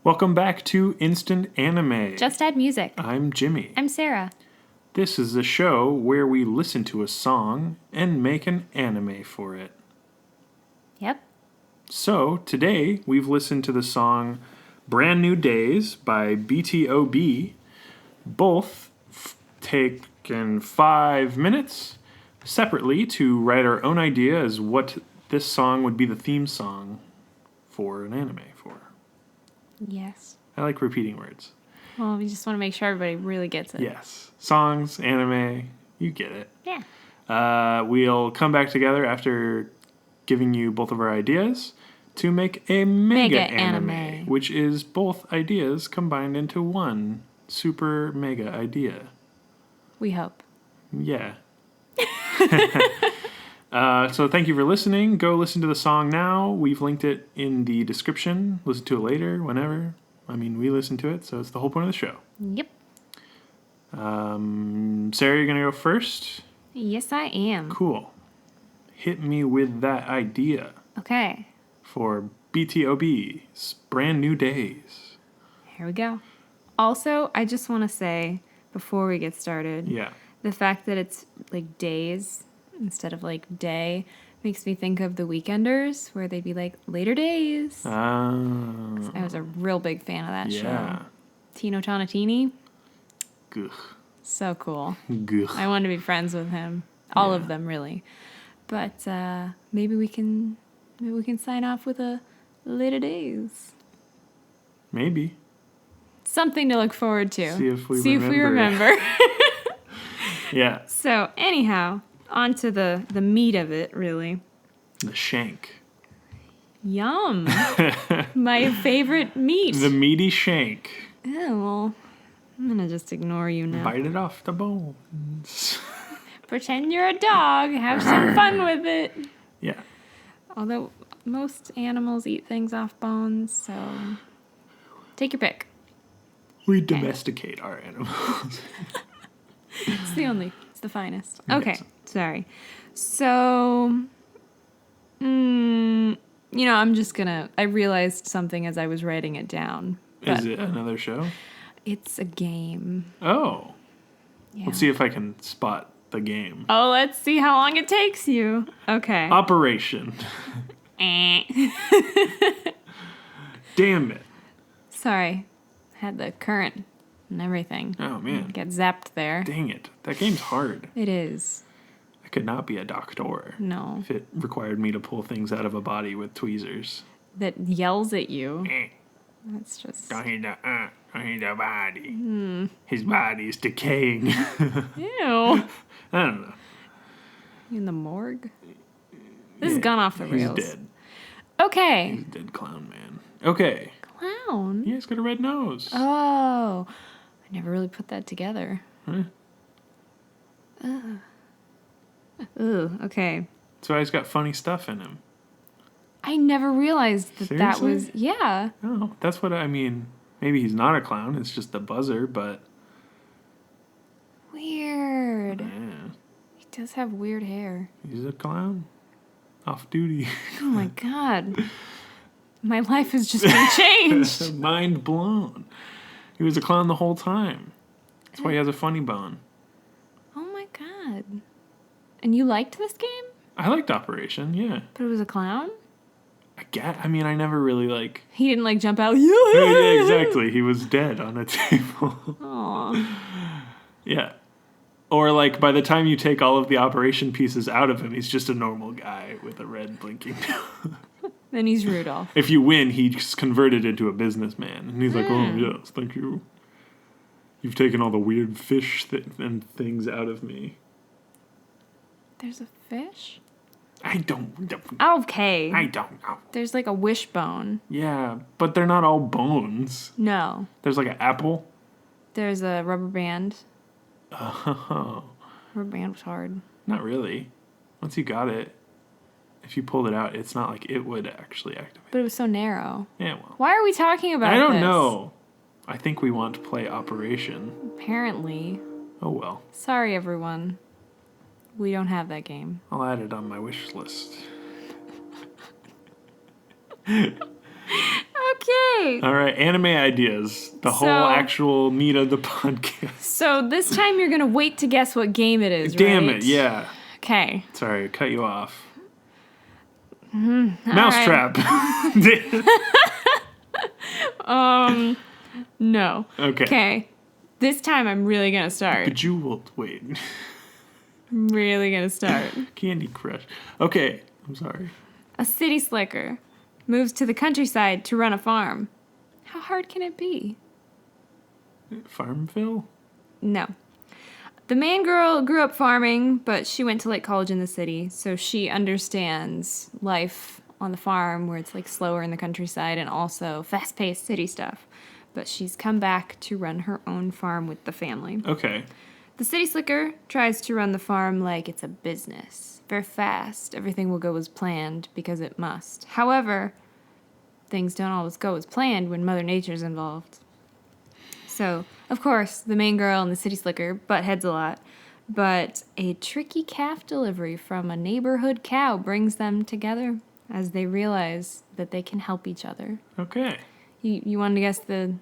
Welcome back to Instant Anime. Just add music. I'm Jimmy. I'm Sarah. This is a show where we listen to a song and make an anime for it. Yep. So, today we've listened to the song Brand New Days by BTOB. Both taken 5 minutes separately to write our own idea as what this song would be the theme song for an anime for. Yes. I like repeating words. Well, we just want to make sure everybody really gets it. Yes. Songs, anime, you get it. Yeah. We'll come back together after giving you both of our ideas to make a mega anime, which is both ideas combined into one super mega idea. We hope. Yeah. So thank you for listening. Go listen to the song now. We've linked it in the description. Listen to it later, whenever. I mean, we listen to it, so it's the whole point of the show. Yep. Sarah, you're going to go first? Yes, I am. Cool. Hit me with that idea Okay. for BTOB's Brand New Days. Here we go. Also, I just want to say, before we get started, Yeah. the fact that it's like days instead of like day makes me think of the Weekenders, where they'd be like, later days. I was a real big fan of that show. Tino Tonatini. Gugh. So cool. Gugh. I wanted to be friends with him. All of them, really. But maybe we can sign off with a later days. Maybe. Something to look forward to. See if we remember. Yeah. So anyhow, on to the meat of it, really. The shank. Yum. My favorite meat. The meaty shank. Oh, well, I'm going to just ignore you now. Bite it off the bones. Pretend you're a dog. Have some fun with it. Yeah. Although most animals eat things off bones, so take your pick. We domesticate our animals. It's the finest. Yes. Okay, sorry. So, I realized something as I was writing it down. Is it another show? It's a game. Oh. Yeah. Let's see if I can spot the game. Oh, let's see how long it takes you. Okay. Operation. Eh. Damn it. Sorry. Had the current and everything. Oh, man. Get zapped there. Dang it. That game's hard. It is. I could not be a doctor No. if it required me to pull things out of a body with tweezers. That yells at you. Eh. That's just... Don't hit the body. His body's decaying. Ew. I don't know. You in the morgue? This has gone off the rails. He's dead. Okay. He's a dead clown man. Okay. Clown? Yeah, he's got a red nose. Oh. I never really put that together. Huh? Ooh, okay. That's why he's got funny stuff in him. I never realized that that Seriously? was... Yeah. Oh, that's what I mean. Maybe he's not a clown. It's just a buzzer, but... Weird. Yeah. He does have weird hair. He's a clown. Off duty. Oh my god. My life has just been changed. Mind blown. He was a clown the whole time. That's why he has a funny bone. Oh my god. And you liked this game? I liked Operation, yeah. But it was a clown? I mean, I never really like... He didn't like jump out. Yeah, exactly. He was dead on a table. Aw. Yeah. Or like by the time you take all of the Operation pieces out of him, he's just a normal guy with a red blinking nose. Then he's Rudolph. If you win, he's converted into a businessman. And he's like, oh, yes, thank you. You've taken all the weird fish and things out of me. There's a fish? I don't Okay. know. There's like a wishbone. Yeah, but they're not all bones. No. There's like an apple. There's a rubber band. Oh, Rubber band was hard. not really. Once you got it, if you pulled it out, it's not like it would actually activate. But it was so narrow. Yeah, well. Why are we talking about I don't this? know. I think we want to play Operation. Apparently. Oh, well. Sorry, everyone. We don't have that game. I'll add it on my wish list. Okay. All right, anime ideas. The whole actual meat of the podcast. So this time you're going to wait to guess what game it is, Damn right? it, yeah. Okay. Sorry, I cut you off. Mm-hmm. Mousetrap. No. Okay. Okay. This time I'm really going to start. Bejeweled. Wait. I'm really going to start. Candy Crush. Okay, I'm sorry. A city slicker moves to the countryside to run a farm. How hard can it be? Farmville? No. The main girl grew up farming, but she went to like college in the city, so she understands life on the farm where it's like slower in the countryside and also fast-paced city stuff. But she's come back to run her own farm with the family. Okay. The city slicker tries to run the farm like it's a business. Very fast. Everything will go as planned because it must. However, things don't always go as planned when Mother Nature's involved. So, of course, the main girl and the city slicker butt heads a lot. But a tricky calf delivery from a neighborhood cow brings them together as they realize that they can help each other. Okay. You wanted to guess the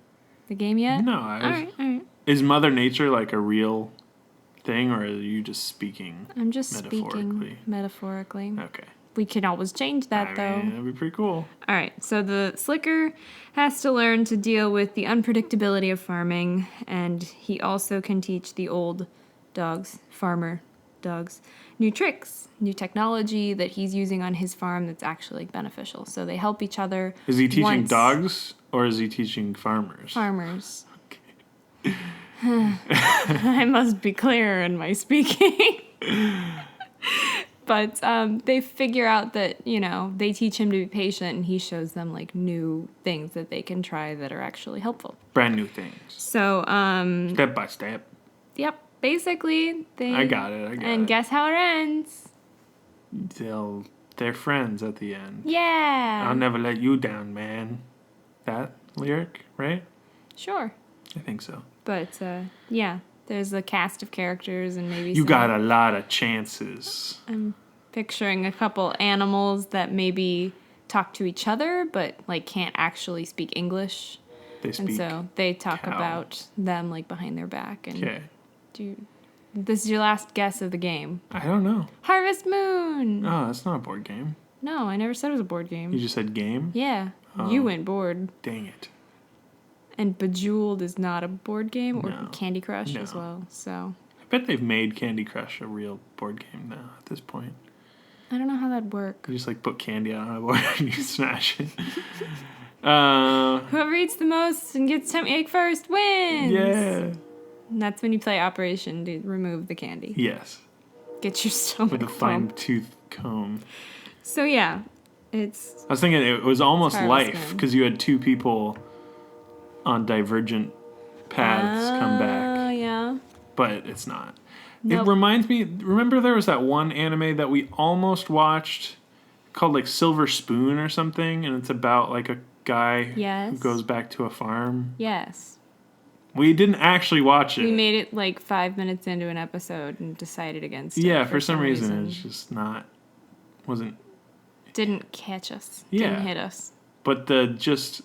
game yet? No. All right. Is Mother Nature like a real thing, or are you just speaking I'm just speaking metaphorically. Okay. We can always change that, though. That'd be pretty cool. All right, so the slicker has to learn to deal with the unpredictability of farming, and he also can teach the old farmer dogs, new tricks, new technology that he's using on his farm that's actually beneficial. So they help each other. Is he teaching dogs, or is he teaching farmers? Farmers. Okay. I must be clear in my speaking. But they figure out that, they teach him to be patient, and he shows them, like, new things that they can try that are actually helpful. Brand new things. So, step by step. Yep. Basically, I got it. And guess how it ends? They're friends at the end. Yeah. I'll never let you down, man. That lyric, right? Sure. I think so. But, yeah. There's a cast of characters and maybe You got a lot of chances. I'm picturing a couple animals that maybe talk to each other, but, like, can't actually speak English. They speak And so they talk cow. about them, like, behind their back. Okay. This is your last guess of the game. I don't know. Harvest Moon! Oh, that's not a board game. No, I never said it was a board game. You just said game? Yeah. Oh. You went board. Dang it. And Bejeweled is not a board game, or No. Candy Crush No. as well. So I bet they've made Candy Crush a real board game now at this point. I don't know how that'd work. You just like put candy on a board and you smash it. Whoever eats the most and gets tummy ache first wins. Yeah. And that's when you play Operation to remove the candy. Yes. Get your stomach With a full. fine-tooth comb. So yeah, it's. I was thinking it was almost Harvest life Moon. because you had two people on paths come back. Oh yeah. But it's not. Nope. It reminds me, remember there was that one anime that we almost watched called like Silver Spoon or something, and it's about like a guy who goes back to a farm? Yes. We didn't actually watch it. We made it like 5 minutes into an episode and decided against it. Yeah, for some reason it's just wasn't. Didn't catch us. Yeah. Didn't hit us. But the just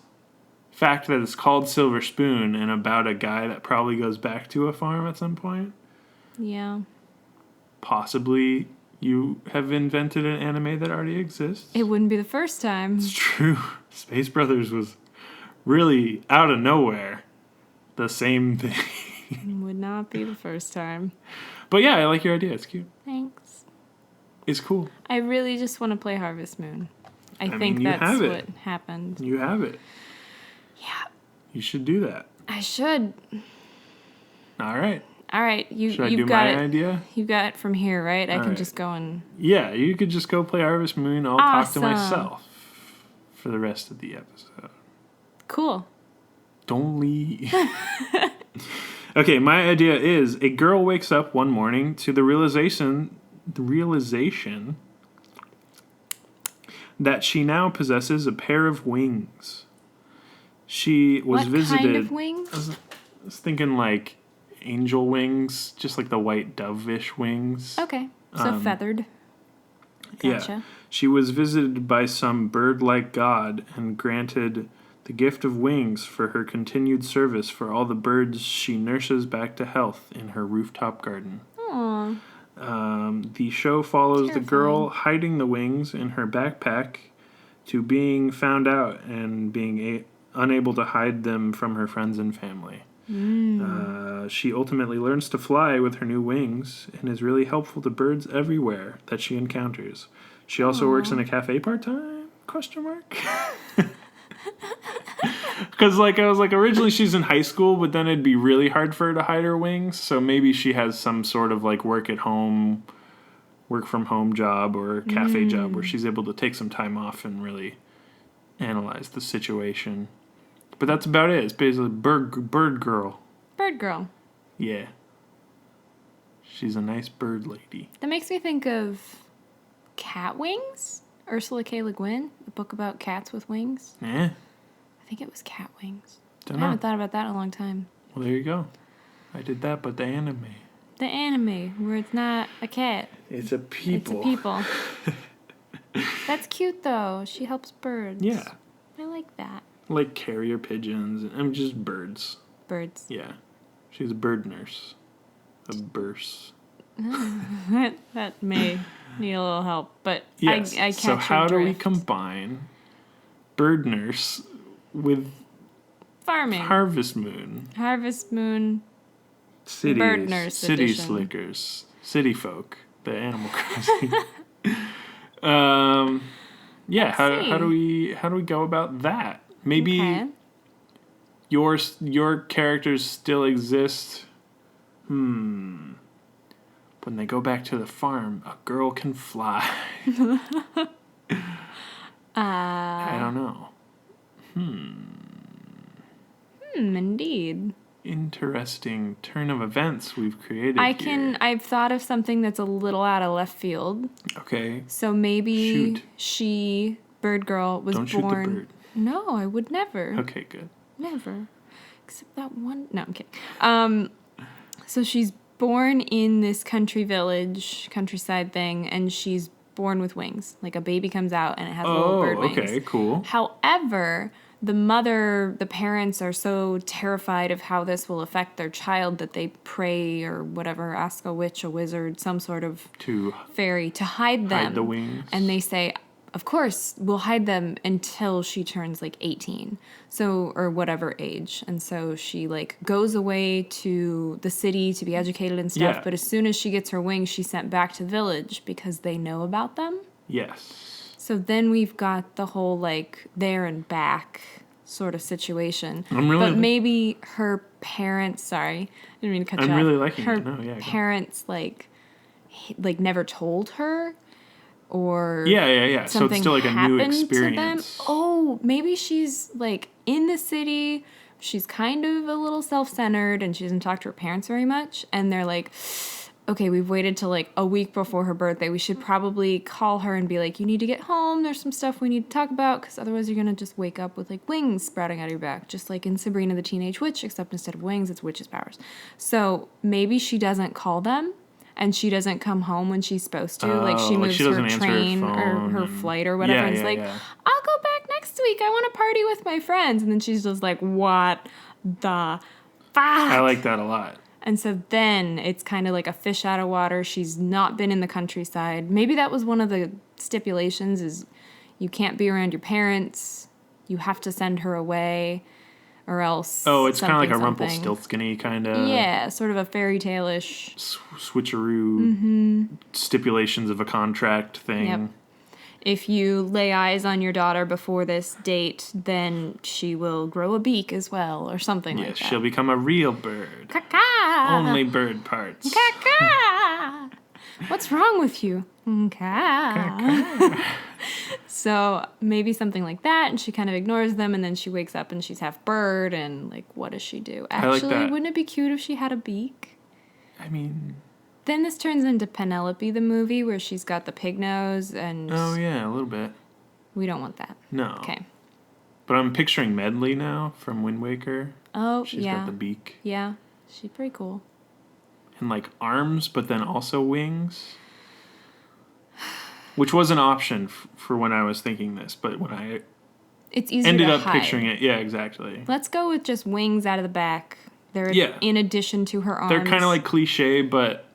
fact that it's called Silver Spoon and about a guy that probably goes back to a farm at some point. Yeah. Possibly you have invented an anime that already exists. It wouldn't be the first time. It's true. Space Brothers was really out of nowhere the same thing. Would not be the first time. But yeah, I like your idea. It's cute. Thanks. It's cool. I really just want to play Harvest Moon. I think mean, that's what happened. You have it. Yeah. You should do that. I should. All right. All right. Should I you've do got my it. idea? You got it from here, right? I All can right. just go and. Yeah, you could just go play Harvest Moon. I'll talk to Awesome. myself for the rest of the episode. Cool. Don't leave. Okay, my idea is a girl wakes up one morning to the realization that she now possesses a pair of wings. She was What visited. kind of wings? I was thinking like angel wings, just like the white dove-ish wings. Okay. So feathered. Gotcha. Yeah. She was visited by some bird-like god and granted the gift of wings for her continued service for all the birds she nurses back to health in her rooftop garden. Aww. The show follows the girl hiding the wings in her backpack to being found out and being unable to hide them from her friends and family. She ultimately learns to fly with her new wings and is really helpful to birds everywhere that she encounters. She also works in a cafe part-time? Question mark? Because I was like, originally she's in high school, but then it'd be really hard for her to hide her wings. So maybe she has some sort of work from home job or cafe job where she's able to take some time off and really analyze the situation. But that's about it. It's basically bird girl. Bird girl. Yeah. She's a nice bird lady. That makes me think of Cat Wings. Ursula K. Le Guin, the book about cats with wings. Yeah. I think it was Cat Wings. I Dunno. haven't thought about that in a long time. Well, there you go. I did that, but the anime. The anime, where it's not a cat. It's a people. It's a people. That's cute, though. She helps birds. Yeah. I like that. Like carrier pigeons. I'm just birds. Birds. Yeah. She's a bird nurse. A burse. That may need a little help, but Yes. I catch So your how do we drift. combine bird nurse with Farming? Harvest Moon? Harvest Moon. Cities, Bird nurse city edition. slickers, city folk, the Animal Crossing. Yeah. How do we go about that? Maybe Okay. your characters still exist. When they go back to the farm, a girl can fly. I don't know. Indeed. Interesting turn of events we've created here. I've thought of something that's a little out of left field. Okay. So maybe Shoot. she, Bird Girl, was Don't shoot the born. bird. No, I would never. Okay, good. Never. Except that one. No, I'm kidding. So she's born in this countryside thing, and she's born with wings. Like a baby comes out and it has little bird wings. Okay, cool. However, the parents are so terrified of how this will affect their child that they pray or whatever, ask a witch, a wizard, some sort of To fairy to hide them. hide the wings. And they say, of course, we'll hide them until she turns 18. So, or whatever age. And so she goes away to the city to be educated and stuff. Yeah. But as soon as she gets her wings, she's sent back to the village because they know about them. Yes. So then we've got the whole there and back sort of situation. But maybe her parents, sorry, I didn't mean to cut you off. I'm really liking her it. No, yeah. Go. parents never told her. Or Yeah. So it's still a new happened experience. To them. Oh, maybe she's in the city. She's kind of a little self-centered and she doesn't talk to her parents very much. And they're okay, we've waited till a week before her birthday. We should probably call her and be you need to get home. There's some stuff we need to talk about because otherwise you're going to just wake up with wings sprouting out of your back. Just like in Sabrina the Teenage Witch, except instead of wings, it's witch's powers. So maybe she doesn't call them. And she doesn't come home when she's supposed to. She moves her train or her flight or whatever. Yeah, and it's I'll go back next week. I want to party with my friends. And then she's just what the fuck? I like that a lot. And so then it's kind of like a fish out of water. She's not been in the countryside. Maybe that was one of the stipulations is you can't be around your parents. You have to send her away. Or else. Oh, it's kind of like a Rumpelstiltskin-y kind of. Yeah, sort of a fairy tale-ish. Switcheroo stipulations of a contract thing. Yep. If you lay eyes on your daughter before this date, then she will grow a beak as well, or something like that. Yes, she'll become a real bird. Caca! Only bird parts. Caca! What's wrong with you? Caca. So maybe something like that, and she kind of ignores them, and then she wakes up and she's half bird, and what does she do? Actually, wouldn't it be cute if she had a beak? I mean... Then this turns into Penelope the movie, where she's got the pig nose, and... Oh, yeah, a little bit. We don't want that. No. Okay. But I'm picturing Medley now from Wind Waker. Oh, She's got the beak. Yeah, she's pretty cool. And arms, but then also wings. Which was an option for when I was thinking this, but when I It's easier ended to up hide. picturing it. Yeah, exactly. Let's go with just wings out of the back. They're in addition to her arms. They're kind of like cliche, but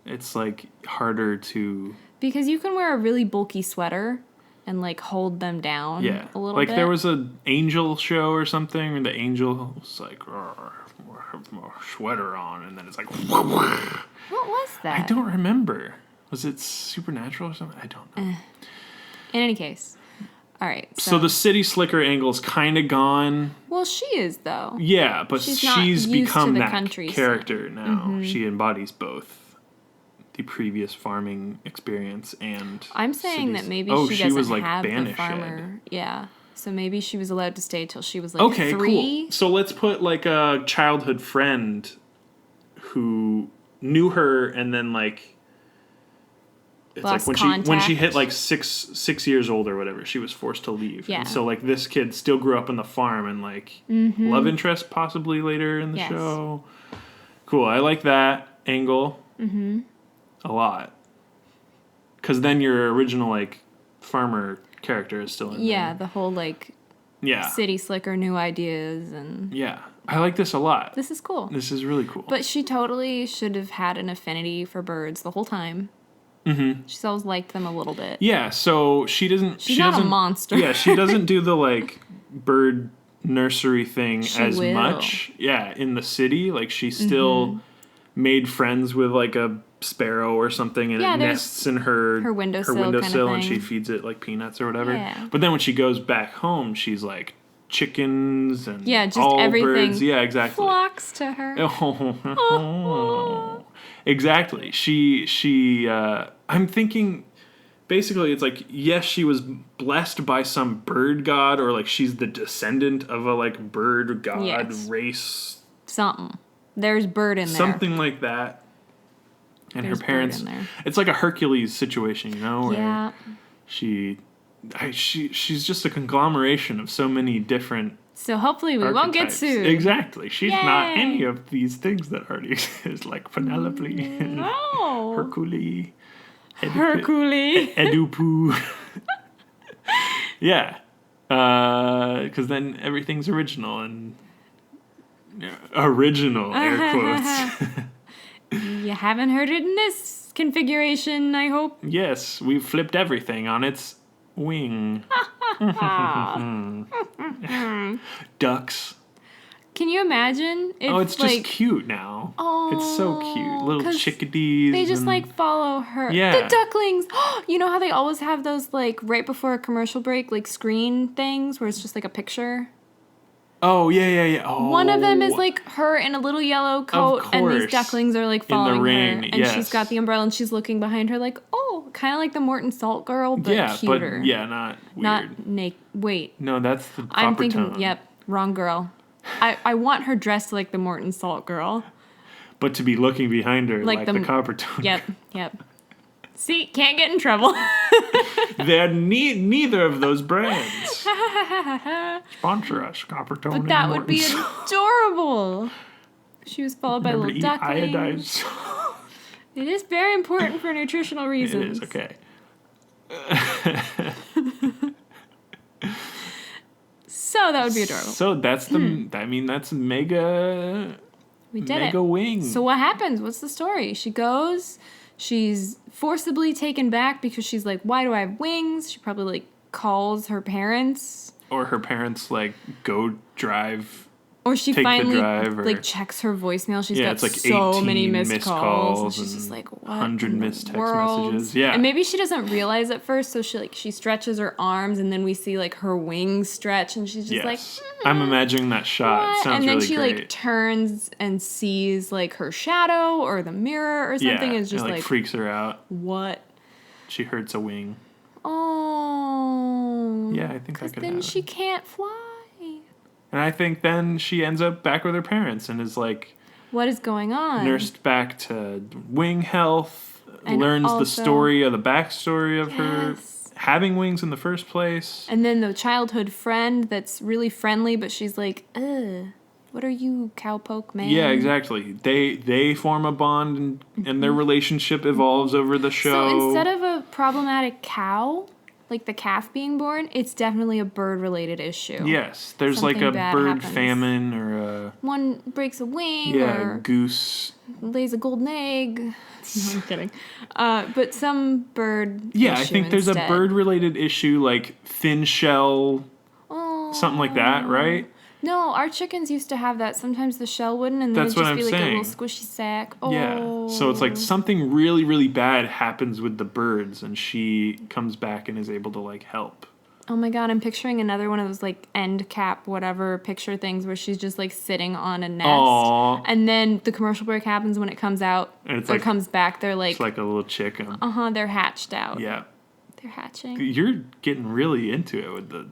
it's like harder to... Because you can wear a really bulky sweater and like hold them down a little bit. Like there was an angel show or something, and the angel was like, have my sweater on, and then it's like... What was that? I don't remember. Was it Supernatural or something? I don't know. In any case. All right. So the city slicker angle's kind of gone. Well, she is, though. Yeah, but she's become that character now. Mm-hmm. She embodies both the previous farming experience and... I'm saying that maybe she doesn't have the farmer. Yeah. So maybe she was allowed to stay till she was like 3. Cool. So let's put like a childhood friend who knew her and then like... It's lost like when she hit like 6 years old or whatever, she was forced to leave. Yeah. And so like this kid still grew up on the farm and like love interest possibly later in the show. Cool. I like that angle a lot. Because then your original like farmer character is still in there. Yeah, the whole like city slicker, new ideas and... Yeah. I like this a lot. This is cool. This is really cool. But she totally should have had an affinity for birds the whole time. Mm-hmm. She's always liked them a little bit. Yeah, so she doesn't... She's not a monster. Yeah, she doesn't do the, like, bird nursery thing as much. Yeah, in the city. Like, she still made friends with, like, a sparrow or something, and it nests in her windowsill and she feeds it, like, peanuts or whatever. Yeah. But then when she goes back home, she's, like, chickens and just all everything birds. Yeah, exactly. Flocks to her. Exactly. I'm thinking, basically, it's like, yes, she was blessed by some bird god, or like she's the descendant of a like bird god race. Something. There's bird in there. Something like that. And her parents, it's like a Hercules situation, you know, where she's just a conglomeration of so many different. So hopefully we won't get sued. Exactly. She's not any of these things that already exist, like Penelope and Hercules. Edupu. Yeah. Because then everything's original and... original, air quotes. You haven't heard it in this configuration, I hope. Yes, we've flipped everything on its wing. Ducks. Can you imagine if, it's just cute now. Oh, it's so cute. Little chickadees. They just, follow her. Yeah. The ducklings. You know how they always have those, right before a commercial break, screen things where it's just, a picture? Oh, yeah. Oh. One of them is, her in a little yellow coat, and these ducklings are, following in the rain, her. And she's got the umbrella, and she's looking behind her kind of like the Morton Salt girl, but cuter. But, not weird. Not naked. Wait. No, that's the proper I'm thinking, tone. Wrong girl. I want her dressed like the Morton Salt girl. But to be looking behind her like the copper tone. Yep. See, can't get in trouble. They're neither of those brands. Sponsor us, copper tone. But that would be adorable. She was followed by little ducklings. It is very important for nutritional reasons. It is, okay. So that would be adorable. So that's that's mega... We did mega wing. So what happens? What's the story? She goes, she's forcibly taken back because she's like, why do I have wings? She probably calls her parents. Or her parents go drive... Or she finally checks her voicemail. She's got it's so many missed calls. And she's just like, what? 100 missed text messages. Yeah. And maybe she doesn't realize at first, so she stretches her arms, and then we see her wings stretch, and she's just I'm imagining that shot. What? It sounds and then really she great. Turns and sees her shadow or the mirror or something. Yeah, and just it freaks her out. What? She hurts a wing. Oh. Yeah, I think that could happen. Then she can't fly. And I think then she ends up back with her parents and is what is going on? Nursed back to wing health, and learns the story of the backstory of her having wings in the first place. And then the childhood friend that's really friendly, but she's like, ugh, what are you, cowpoke man? Yeah, exactly. They form a bond and their relationship evolves over the show. So instead of a problematic cow, like the calf being born, it's definitely a bird-related issue. Yes, there's Something like a bad bird happens. famine or a... One breaks a wing or goose. lays a golden egg. No, I'm kidding. But some bird Yeah, issue I think there's instead. a bird-related issue, like thin shell, something like that, right? No, our chickens used to have that. Sometimes the shell wouldn't, and then it'd just be like a little squishy sack. Oh. Yeah, so it's like something really, really bad happens with the birds, and she comes back and is able to, like, help. Oh my god, I'm picturing another one of those, like, end cap, whatever picture things where she's just, like, sitting on a nest. Aww. And then the commercial break happens when it comes out. And it's or like, comes back, they're like... It's like a little chicken. They're hatched out. Yeah. They're hatching. You're getting really into it with the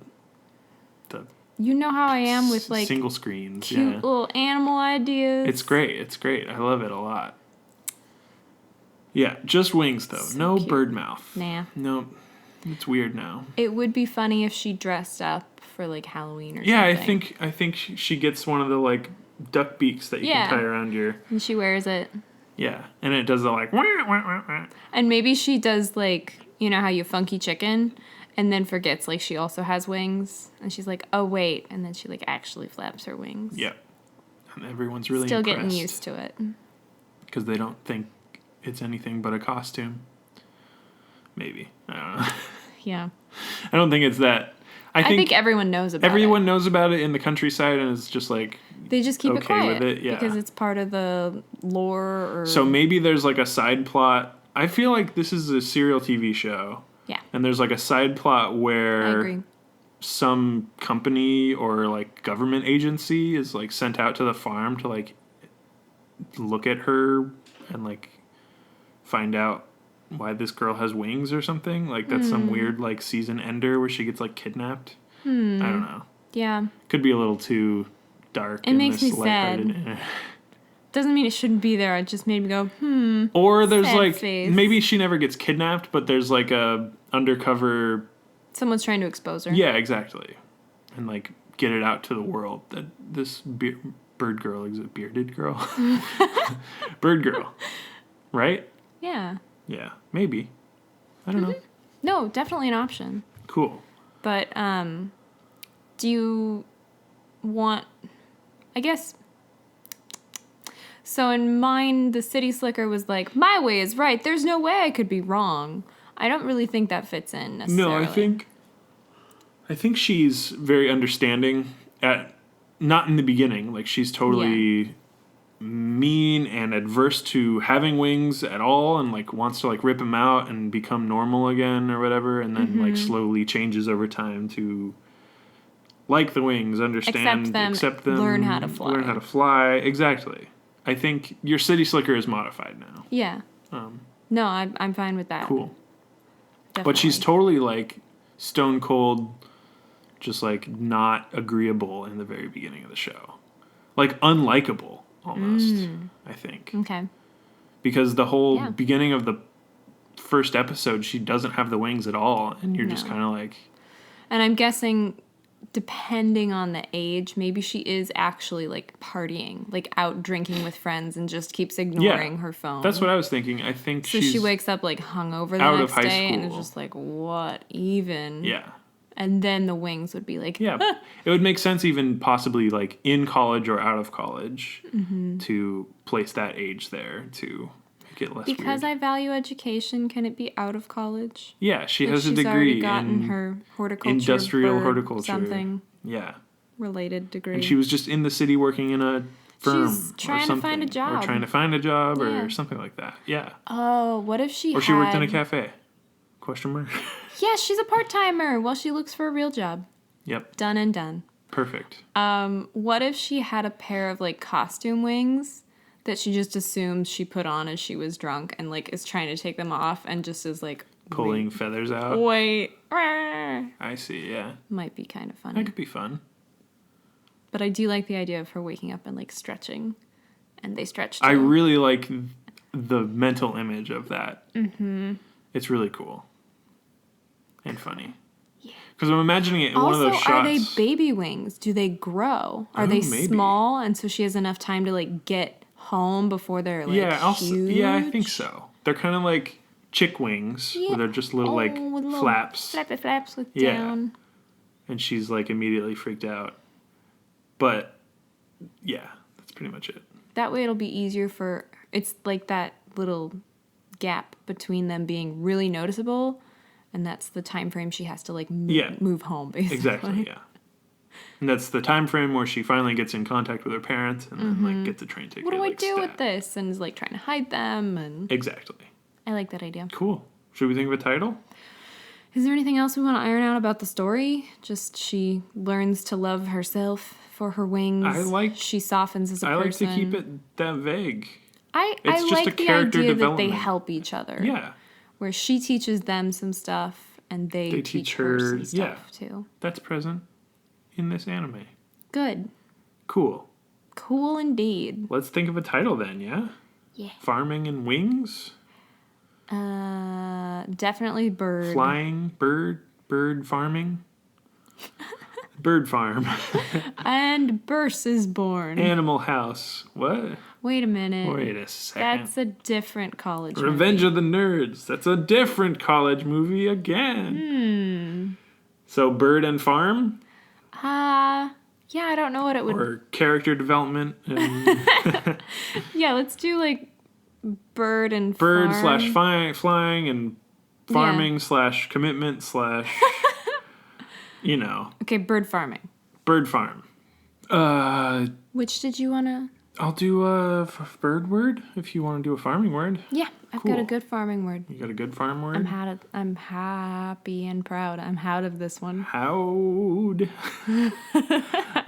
you know how I am with, like... single screens. Cute little animal ideas. It's great. It's great. I love it a lot. Yeah, just wings, though. So no cute. bird mouth. Nah. No, it's weird now. It would be funny if she dressed up for, like, Halloween or yeah, something. I think she gets one of the, like, duck beaks that you can tie around your... And she wears it. Yeah, and it does the, like... Wah, wah, wah, wah. And maybe she does, like, you know how you funky chicken, and then forgets, like, she also has wings. And she's like, oh, wait. And then she, like, actually flaps her wings. Yeah. And everyone's really Still impressed. getting used to it. Because they don't think it's anything but a costume. Maybe. I don't know. Yeah. I don't think it's that. I think everyone knows about it. Everyone knows about it in the countryside, and it's just like... They just keep it quiet. with it, yeah. Because it's part of the lore or... So maybe there's, like, a side plot. I feel like this is a serial TV show. Yeah. And there's, like, a side plot where... I agree. Some company or, like, government agency is, like, sent out to the farm to, like, look at her and, like, find out why this girl has wings or something. Like, that's some weird, like, season ender where she gets, like, kidnapped. I don't know. Yeah. Could be a little too dark. It makes me sad. Doesn't mean it shouldn't be there. It just made me go, Or there's, sad like, face. maybe she never gets kidnapped, but there's, like, a undercover... Someone's trying to expose her. Yeah, exactly. And, like, get it out to the world that this bird girl is a bearded girl. Bird girl. Right? Yeah. Yeah, maybe. I don't know. No, definitely an option. Cool. But, do you want... I guess... So in mine, the city slicker was like, my way is right. There's no way I could be wrong. I don't really think that fits in necessarily. No, I think she's very understanding not in the beginning. Like, she's totally mean and adverse to having wings at all, and, like, wants to, like, rip them out and become normal again or whatever, and then like slowly changes over time to like the wings, accept them, learn how to fly. Exactly. I think your city slicker is modified now. Yeah. No, I'm fine with that. Cool. Definitely. But she's totally, like, stone cold, just, like, not agreeable in the very beginning of the show. Like, unlikable, almost, I think. Okay. Because the whole beginning of the first episode, she doesn't have the wings at all, and you're just kind of like... And I'm guessing, depending on the age, maybe she is actually, like, partying, like, out drinking with friends and just keeps ignoring her phone. That's what I was thinking. I think so she wakes up, like, hungover the next day and is just like, what even? Yeah. And then the wings would be like... Yeah. It would make sense even possibly, like, in college or out of college to place that age there to make it less Because weird. I value education, can it be out of college? Yeah, she has a she's degree already gotten in her horticulture, industrial bird, horticulture. something related degree. And she was just in the city working in a firm She's trying or something. to find a job. Or trying to find a job or something like that. Yeah. Oh, what if she Or she worked in a cafe? Question mark. Yeah, she's a part-timer while she looks for a real job. Yep. Done and done. Perfect. What if she had a pair of, like, costume wings that she just assumes she put on as she was drunk and, like, is trying to take them off and just is, like... Pulling feathers out. Wait. I see, yeah. Might be kind of funny. That could be fun. But I do like the idea of her waking up and, like, stretching. And they stretch too. I really like the mental image of that. Mm-hmm. It's really cool. And funny. Yeah. Because I'm imagining it in one of those shots. Also, are they baby wings? Do they grow? Are they maybe. small? And so she has enough time to, like, get home before they're, like, huge? Yeah, I think so. They're kind of like chick wings, Yeah. where they're just little like with little flaps. Flappy flaps with Yeah. down. And she's like immediately freaked out. But yeah, that's pretty much it. That way it'll be easier for, it's like that little gap between them being really noticeable, and that's the time frame she has to like move home, basically. Exactly, yeah. And that's the time frame where she finally gets in contact with her parents and then like gets a train ticket. What do like, I do with this? And is like trying to hide them, and Exactly. I like that idea. Cool. Should we think of a title? Is there anything else we want to iron out about the story? Just she learns to love herself for her wings. She softens as a person. I like to keep it that vague. I just like a the character idea that development. they help each other. Yeah. Where she teaches them some stuff and they teach her some stuff too. That's present in this anime. Good. Cool. Cool indeed. Let's think of a title then, yeah? Yeah. Farming and wings? Definitely bird. Flying? Bird farming? Bird farm. And Burse is born. Animal house. What? Wait a minute. Wait a second. That's a different college Revenge movie. of the Nerds. That's a different college movie again. So bird and farm? Yeah, I don't know what it would... Or character development? And Yeah, let's do like bird and bird farm. / flying and farming / commitment / you know. Okay, bird farming. Bird farm. Which did you want to... I'll do a bird word if you want to do a farming word. Yeah, I've got a good farming word. You got a good farm word? I'm happy and proud. I'm out of this one. Howd.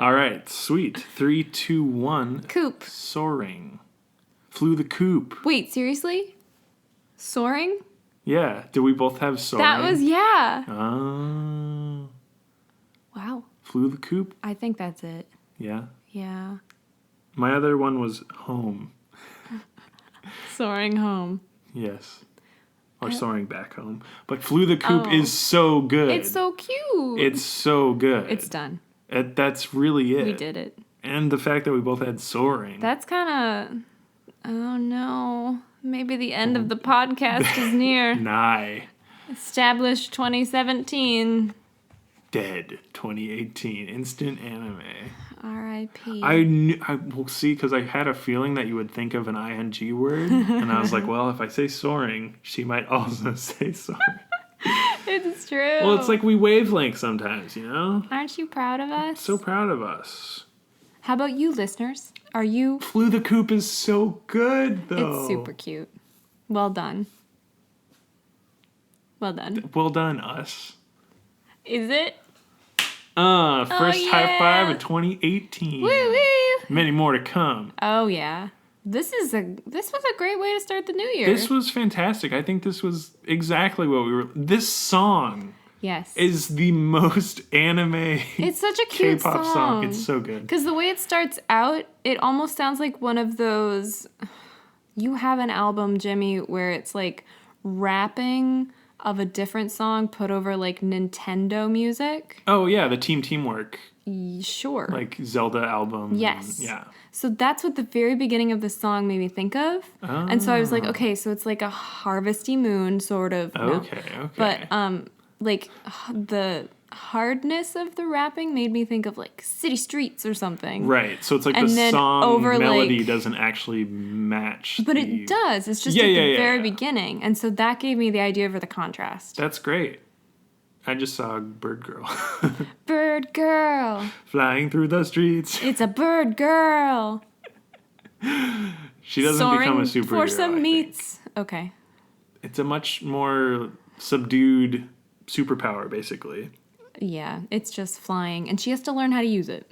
All right, sweet. 3, 2, 1. Coop. Soaring. Flew the coop. Wait, seriously? Soaring? Yeah. Did we both have soaring? That was, yeah. Oh. Wow. Flew the coop? I think that's it. Yeah. Yeah. My other one was home. Soaring home. Yes. Or soaring back home. But flew the coop is so good. It's so cute. It's so good. It's done. That's really it. We did it. And the fact that we both had soaring. That's kind of... Oh, no. Maybe the end of the podcast is near. Nigh. Established 2017. Dead 2018. Instant anime. R.I.P. I will see, because I had a feeling that you would think of an ing word. And I was like, well, if I say soaring, she might also say soaring. It's true. Well, it's like we wavelength sometimes, you know? Aren't you proud of us? So proud of us. How about you, listeners? Are you... Flew the Coop is so good, though. It's super cute. Well done. Well done. Well done, us. Is it? First yeah. high five of 2018. Woo woo! Many more to come. Oh yeah. This was a great way to start the new year. This was fantastic. I think this was exactly what we were... This song yes. is the most anime It's such a cute K-pop song. It's so good. Because the way it starts out, it almost sounds like one of those... You have an album, Jimmy, where it's like rapping of a different song put over like Nintendo music. Oh, yeah, the teamwork. Sure. Like Zelda album. Yes. Yeah. So that's what the very beginning of the song made me think of. Oh. And so I was like, okay, so it's like a harvesty moon sort of. Okay. But like the hardness of the rapping made me think of like City Streets or something. Right. So it's like and the song over, melody like, doesn't actually match. But it does. It's just at the very beginning. And so that gave me the idea for the contrast. That's great. I just saw Bird Girl. Bird girl. Flying through the streets. It's a bird girl. She doesn't Soaring become a superhero. for some meats. Okay. It's a much more subdued superpower, basically. Yeah, it's just flying. And she has to learn how to use it.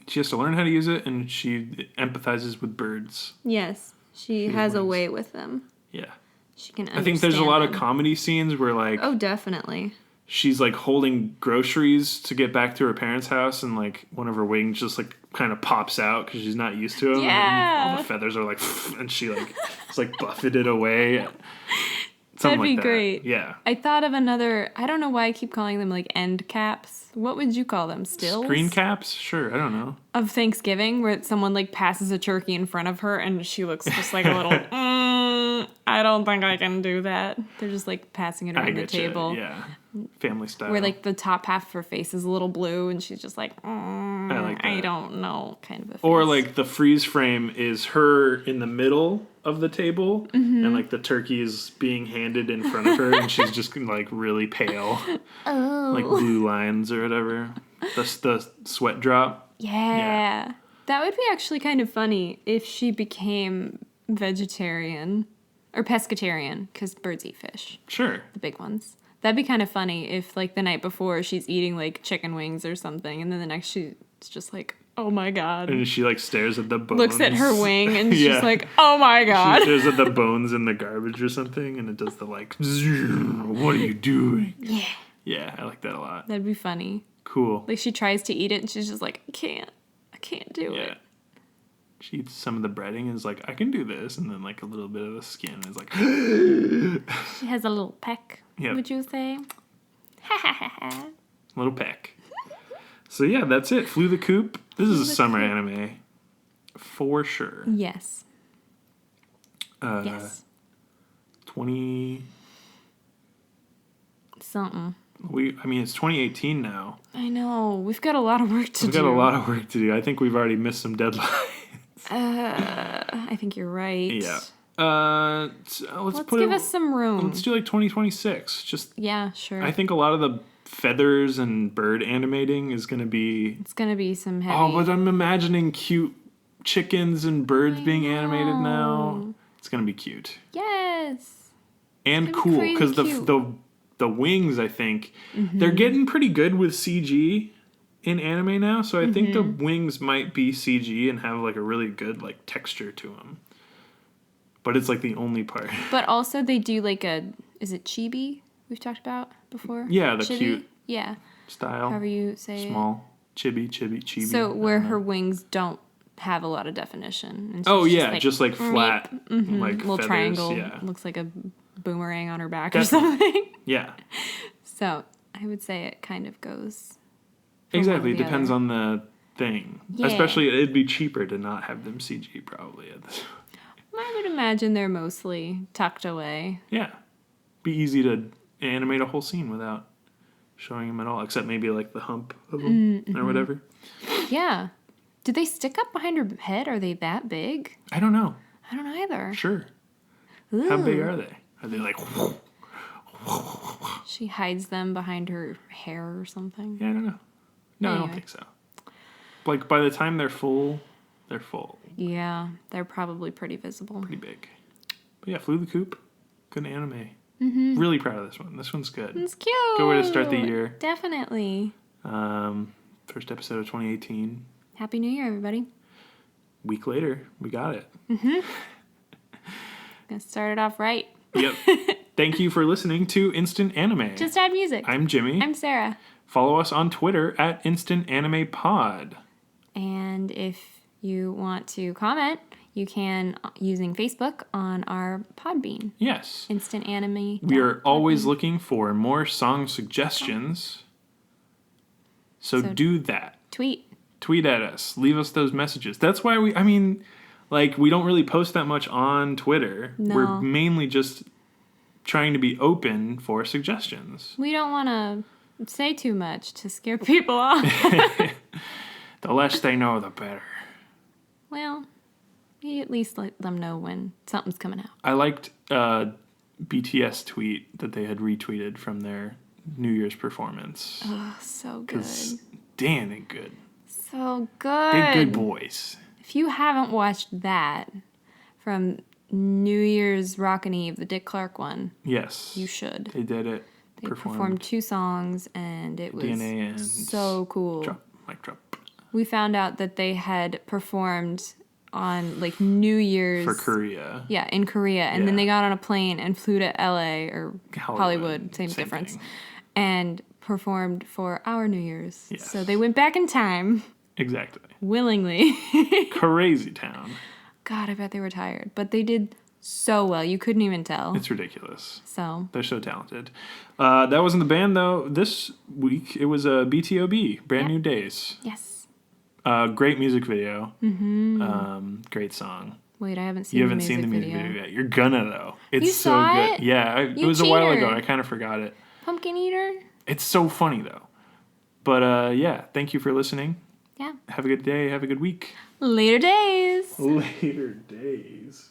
She has to learn how to use it, and she empathizes with birds. Yes. She has a way with them. Yeah. She can I think there's a lot them. of comedy scenes where, like... Oh, definitely. She's, like, holding groceries to get back to her parents' house, and, like, one of her wings just, like, kind of pops out because she's not used to them. Yeah. And all the feathers are, like, and she, like, it's, like, buffeted away. That'd be like great. Yeah. I thought of another... I don't know why I keep calling them, like, end caps. What would you call them? Stills? Screen caps? Sure, I don't know. Of Thanksgiving, where someone, like, passes a turkey in front of her, and she looks just like a little... I don't think I can do that. They're just like passing it around the table. Yeah. Family style. Where like the top half of her face is a little blue and she's just like, I don't know, kind of a face. Or like the freeze frame is her in the middle of the table and like the turkey is being handed in front of her and she's just like really pale. Oh. Like blue lines or whatever. The sweat drop. Yeah. That would be actually kind of funny if she became vegetarian or pescatarian, because birds eat fish. Sure. The big ones. That'd be kind of funny if, like, the night before she's eating, like, chicken wings or something, and then the next she's just like, oh my god. And she, like, stares at the bones. Looks at her wing, and she's like, oh my god. She stares at the bones in the garbage or something, and it does the, like, what are you doing? Yeah. Yeah, I like that a lot. That'd be funny. Cool. Like, she tries to eat it, and she's just like, I can't do it. She eats some of the breading and is like, I can do this. And then, like, a little bit of the skin is like... She has a little peck, would you say? Little peck. So, yeah, that's it. Flew the Coop. This is a summer anime. For sure. Yes. Yes. 20... Something. It's 2018 now. I know. We've got a lot of work to do. We've got a lot of work to do. I think we've already missed some deadlines. I think you're right. Yeah. Let's give us some room. Let's do like 2026. Yeah, sure. I think a lot of the feathers and bird animating is going to be... It's going to be some heavy... Oh, but I'm imagining cute chickens and birds being animated now. It's going to be cute. Yes. And cool, because the wings, I think, they're getting pretty good with CG in anime now, so I think the wings might be CG and have like a really good like texture to them. But it's like the only part. But also they do like is it chibi we've talked about before? Yeah, the chibi? cute style. However you say small. Chibi. So where her wings don't have a lot of definition. And just like flat, like little feathers, triangle. Yeah. Looks like a boomerang on her back or something. Yeah. So I would say it kind of goes. Exactly. It depends on the thing. Yeah. Especially, it'd be cheaper to not have them CG probably at this. I would imagine they're mostly tucked away. Yeah. Be easy to animate a whole scene without showing them at all, except maybe like the hump of them or whatever. Yeah. Do they stick up behind her head? Are they that big? I don't know. I don't either. Sure. Ooh. How big are they? Are they like... She hides them behind her hair or something? Yeah, I don't know. No, anyway. I don't think so. Like, by the time they're full, they're full. Yeah, they're probably pretty visible. Pretty big. But yeah, Flew the Coop. Good anime. Really proud of this one. This one's good. It's cute. Good way to start the year. Definitely. First episode of 2018. Happy New Year, everybody. Week later, we got it. Gonna start it off right. Yep. Thank you for listening to Instant Anime. Just add music. I'm Jimmy. I'm Sarah. Follow us on Twitter at Instant Anime Pod. And if you want to comment, you can using Facebook on our Podbean. Yes. Instant Anime. We are always looking for more song suggestions. So do that. Tweet at us. Leave us those messages. That's why we don't really post that much on Twitter. No. We're mainly just trying to be open for suggestions. We don't want to say too much to scare people off. The less they know, the better. Well, you at least let them know when something's coming out. I liked a BTS tweet that they had retweeted from their New Year's performance. Oh, so good. Damn, they're good. So good. They're good boys. If you haven't watched that from New Year's Rockin' Eve, the Dick Clark one, yes, you should. They did it. They performed 2 songs, and it was DNA and so cool. Mic drop. We found out that they had performed on like New Year's for Korea. Yeah, in Korea, and then they got on a plane and flew to LA or Hollywood, same difference, thing. And performed for our New Year's. Yes. So they went back in time. Exactly. Willingly. Crazy town. God, I bet they were tired. But they did so well. You couldn't even tell. It's ridiculous. So. They're so talented. That wasn't the band, though. This week, it was BTOB, Brand New Days. Yes. Great music video. Great song. Wait, I haven't seen. You haven't seen the music video yet. You're gonna though. It's so saw good. it? Yeah, it was a while ago. I kind of forgot it. Pumpkin eater. It's so funny though. But yeah, thank you for listening. Yeah. Have a good day. Have a good week. Later days. Later days.